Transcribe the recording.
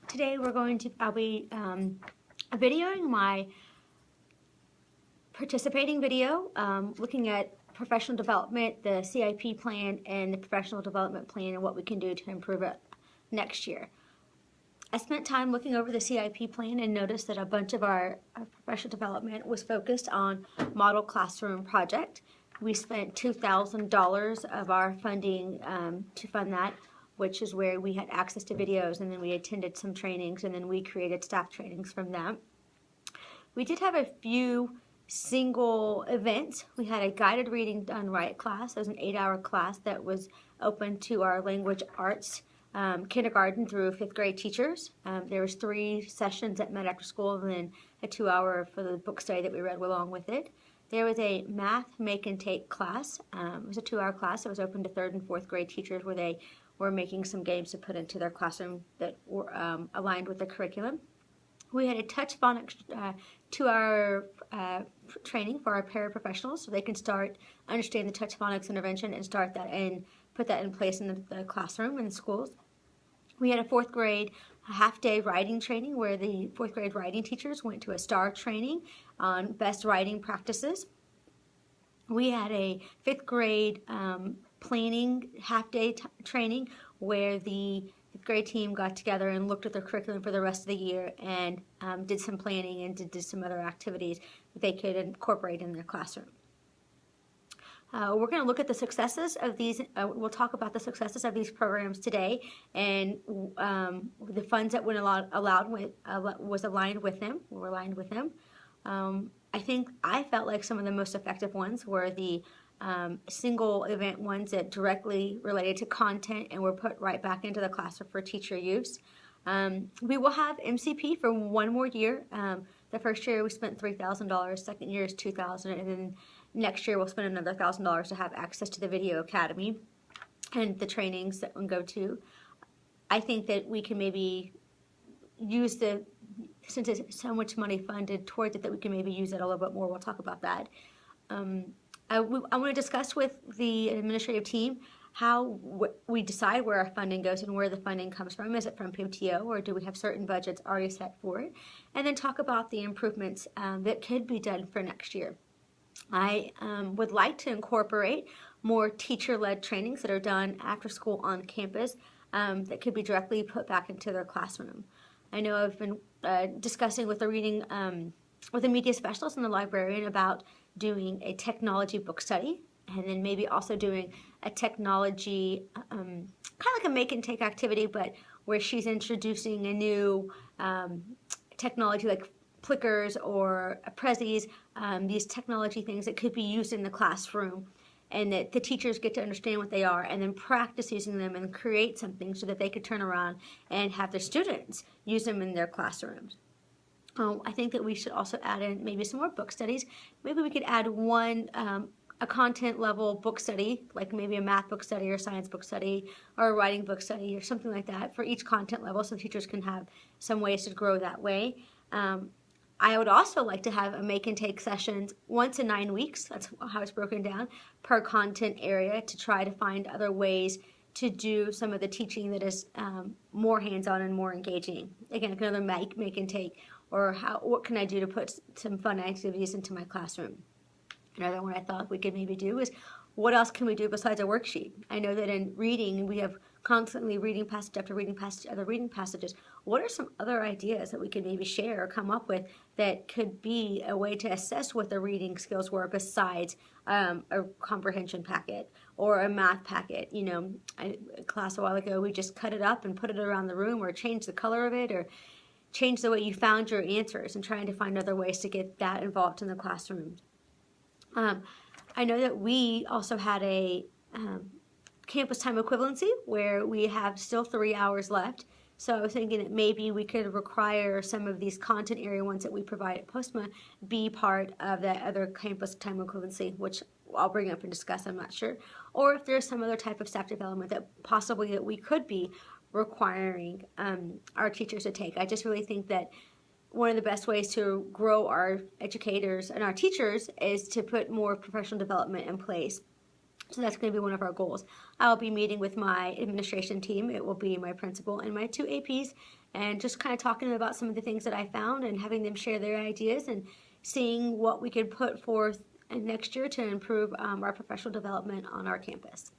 Today I'll be videoing my participating video, looking at professional development, the CIP plan, and the professional development plan, and what we can do to improve it next year. I spent time looking over the CIP plan and noticed that a bunch of our professional development was focused on model classroom project. We spent $2,000 of our funding to fund that, which is where we had access to videos, and then we attended some trainings, and then we created staff trainings from that. We did have a few single events. We had a guided reading done right class. It was an 8-hour class that was open to our language arts kindergarten through 5th grade teachers. There was 3 sessions that met after school, and then a 2-hour for the book study that we read along with it. There was a math make and take class. It was a 2-hour class. It was open to 3rd and 4th grade teachers, where they were making some games to put into their classroom that were aligned with the curriculum. We had a touch phonics 2-hour training for our paraprofessionals, so they can start understand the touch phonics intervention and start that and put that in place in the classroom in the schools. We had a 4th grade half-day writing training, where the 4th grade writing teachers went to a STAR training on best writing practices. We had a 5th grade planning half-day training, where the 5th grade team got together and looked at their curriculum for the rest of the year and did some planning and did some other activities that they could incorporate in their classroom. We're going to look at the successes of these. We'll talk about the successes of these programs today, and the funds that were was aligned with them. Were aligned with them. I felt like some of the most effective ones were the single event ones that directly related to content and were put right back into the classroom for teacher use. We will have MCP for 1 more year. The first year we spent $3,000, second year is $2,000, and then next year we'll spend another $1,000 to have access to the Video Academy and the trainings that we go to. I think that we can maybe use since there's so much money funded towards it, that we can maybe use it a little bit more. We'll talk about that. I want to discuss with the administrative team how we decide where our funding goes and where the funding comes from. Is it from PTO, or do we have certain budgets already set for it? And then talk about the improvements that could be done for next year. I would like to incorporate more teacher-led trainings that are done after school on campus that could be directly put back into their classroom. I know I've been discussing with with a media specialist and the librarian about doing a technology book study, and then maybe also doing a technology, kind of like a make and take activity, but where she's introducing a new technology like Plickers or Prezzies, these technology things that could be used in the classroom, and that the teachers get to understand what they are and then practice using them and create something so that they could turn around and have their students use them in their classrooms. I think that we should also add in maybe some more book studies. Maybe we could add one a content level book study, like maybe a math book study or science book study or a writing book study or something like that for each content level, so teachers can have some ways to grow that way. I would also like to have a make and take sessions once in 9 weeks, that's how it's broken down, per content area, to try to find other ways to do some of the teaching that is more hands-on and more engaging. Again, another make and take, or what can I do to put some fun activities into my classroom. Another one I thought we could maybe do is, what else can we do besides a worksheet? I know that in reading, we have constantly reading passage after reading passage after reading passages. What are some other ideas that we could maybe share or come up with that could be a way to assess what the reading skills were besides a comprehension packet or a math packet? You know, a class a while ago, we just cut it up and put it around the room, or change the color of it, or change the way you found your answers, and trying to find other ways to get that involved in the classroom. I know that we also had a campus time equivalency, where we have still 3 hours left. So I was thinking that maybe we could require some of these content area ones that we provide at Postma be part of that other campus time equivalency, which I'll bring up and discuss, I'm not sure. Or if there's some other type of staff development that possibly that we could be requiring our teachers to take. I just really think that one of the best ways to grow our educators and our teachers is to put more professional development in place. So that's going to be one of our goals. I'll be meeting with my administration team. It will be my principal and my 2 APs, and just kind of talking about some of the things that I found and having them share their ideas and seeing what we could put forth next year to improve our professional development on our campus.